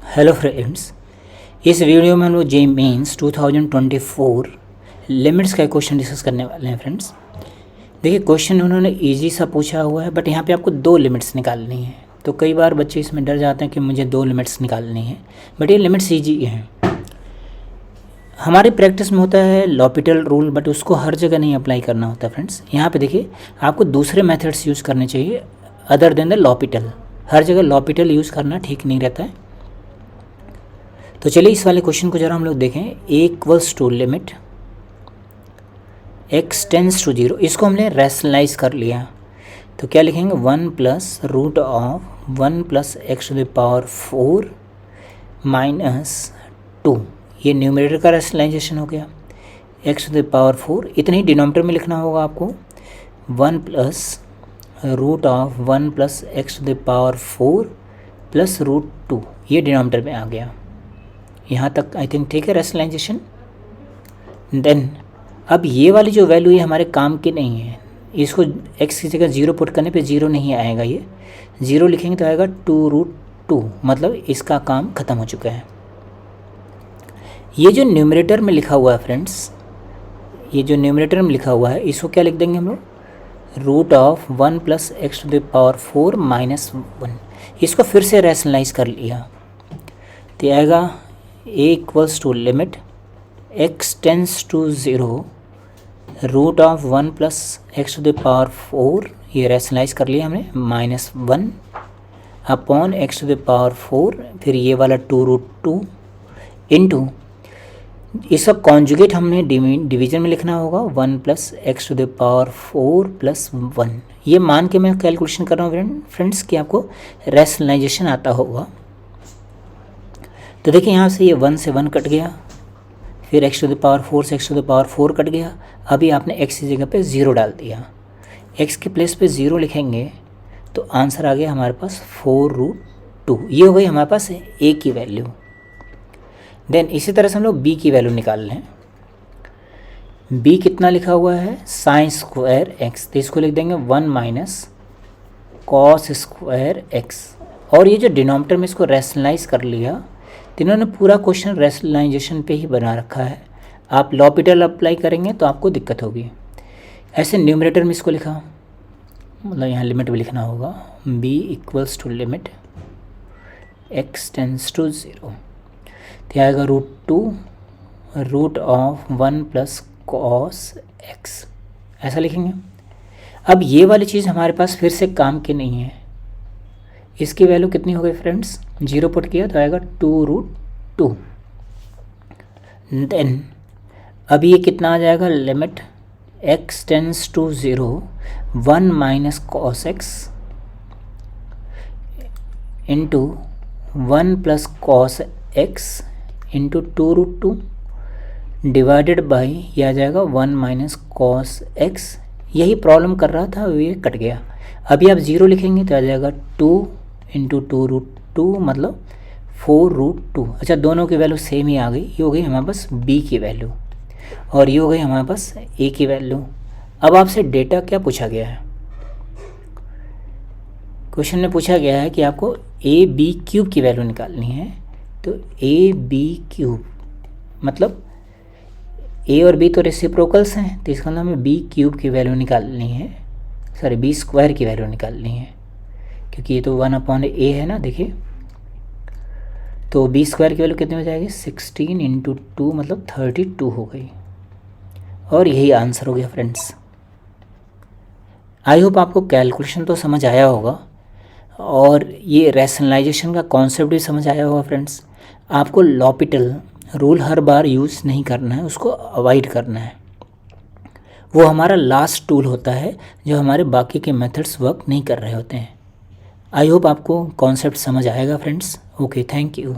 Hello friends, इस video में हम लोग जेईई मेंस 2024 लिमिट्स का क्वेश्चन डिस्कस करने वाले हैं। फ्रेंड्स देखिए, क्वेश्चन उन्होंने इजी सा पूछा हुआ है, बट यहाँ पे आपको दो लिमिट्स निकालनी है। तो कई बार बच्चे इसमें डर जाते हैं कि मुझे दो लिमिट्स निकालनी है, बट ये लिमिट्स ईजी हैं। हमारी प्रैक्टिस में होता है लॉपिटल रूल, बट उसको हर जगह नहीं अप्लाई करना होता। फ्रेंड्स यहाँ पे देखिए, आपको दूसरे मेथड्स यूज़ करने चाहिए अदर देन द लॉपिटल। हर जगह लॉपिटल यूज़ करना ठीक नहीं रहता है। तो चलिए इस वाले क्वेश्चन को जरा हम लोग देखें। a equals to limit x tends to 0, इसको हमने रैशनलाइज कर लिया। तो क्या लिखेंगे, 1 plus root of 1 plus x to the power 4 minus 2, ये न्यूमरेटर का रैशनलाइजेशन हो गया। x टू द पावर 4 इतने ही डिनोमिनेटर में लिखना होगा आपको। 1 plus root of 1 plus x to the power 4 plus root 2, ये डिनोमिनेटर में आ गया। यहाँ तक आई थिंक ठीक है रैशनलाइजेशन। देन अब ये वाली जो वैल्यू है हमारे काम की नहीं है, इसको x की जगह 0 पुट करने पे 0 नहीं आएगा। ये 0 लिखेंगे तो आएगा 2√2, मतलब इसका काम ख़त्म हो चुका है। ये जो न्यूमरेटर में लिखा हुआ है फ्रेंड्स, ये जो न्यूमरेटर में लिखा हुआ है, इसको क्या लिख देंगे हम लोग, root of 1 plus x to the power 4 minus 1। इसको फिर से रैशनलाइज कर लिया तो आएगा a equals to limit x tends to 0 root of 1 plus x to the power 4, ये रैशनलाइज कर लिया हमने, minus 1 upon x to the power 4, फिर ये वाला 2√2 इंटू इसका कॉन्जुगेट हमने डिवीजन में लिखना होगा, 1 plus x to the power 4 plus 1। ये मान के मैं कैलकुलेशन कर रहा हूँ फ्रेंड्स कि आपको रैशनलाइजेशन आता होगा। तो देखिए यहाँ से ये 1 से 1 कट गया, फिर x टू द पावर 4 से x to the power 4 cut गया। अभी आपने x की जगह पे 0 डाल दिया, x के प्लेस पे 0 लिखेंगे तो आंसर आ गया हमारे पास 4√2। ये हो गई हमारे पास a की वैल्यू। देन इसी तरह से हम लोग b की वैल्यू निकाल लें। b कितना लिखा हुआ है, साइन स्क्वायर x, तो इसको लिख देंगे 1 माइनस कॉस स्क्वायर x। और ये जो डिनोमिनेटर में इसको रैशनलाइज कर लिया, तो इन्होंने पूरा क्वेश्चन रैशनलाइजेशन पे ही बना रखा है। आप लॉपिटल अप्लाई करेंगे तो आपको दिक्कत होगी। ऐसे न्यूमरेटर में इसको लिखा, मतलब यहाँ लिमिट भी लिखना होगा, b equals to limit x tends to 0, तो आएगा √2 root of 1 plus cos x, ऐसा लिखेंगे। अब ये वाली चीज़ हमारे पास फिर से काम की नहीं है। इसकी वैल्यू कितनी हो गई फ्रेंड्स, 0 पुट किया तो आएगा 2√2। देन अब ये कितना आ जाएगा, limit x tends to 0 1 minus cos x into 1 plus cos x into 2√2 divided by, ये आ जाएगा 1 माइनस कॉस x। यही प्रॉब्लम कर रहा था, ये कट गया। अभी आप 0 लिखेंगे तो आ जाएगा 2 इंटू 2√2, मतलब 4√2। अच्छा, दोनों की वैल्यू सेम ही आ गई। ये हो गई हमारे पास b की वैल्यू और ये हो गई हमारे पास a की वैल्यू। अब आपसे डेटा क्या पूछा गया है, क्वेश्चन में पूछा गया है कि आपको ab³ की वैल्यू निकालनी है। तो ab³ मतलब a और b तो रेसिप्रोकल्स हैं, तो इसका नाम है b³ की वैल्यू निकालनी है, सॉरी b² की वैल्यू निकालनी है, क्योंकि ये तो 1/a है ना। देखिए तो b² की वैल्यू कितनी हो जाएगी, 16 इंटू 2 मतलब 32 हो गई। और यही आंसर हो गया फ्रेंड्स। आई होप आपको कैलकुलेशन तो समझ आया होगा और ये रैशनलाइजेशन का कॉन्सेप्ट भी समझ आया होगा फ्रेंड्स। आपको लॉपिटल रूल हर बार यूज़ नहीं करना है, उसको अवॉइड करना है। वो हमारा लास्ट टूल होता है जो हमारे बाकी के मेथड्स वर्क नहीं कर रहे होते हैं। आई होप आपको कॉन्सेप्ट समझ आएगा फ्रेंड्स। Okay, thank you.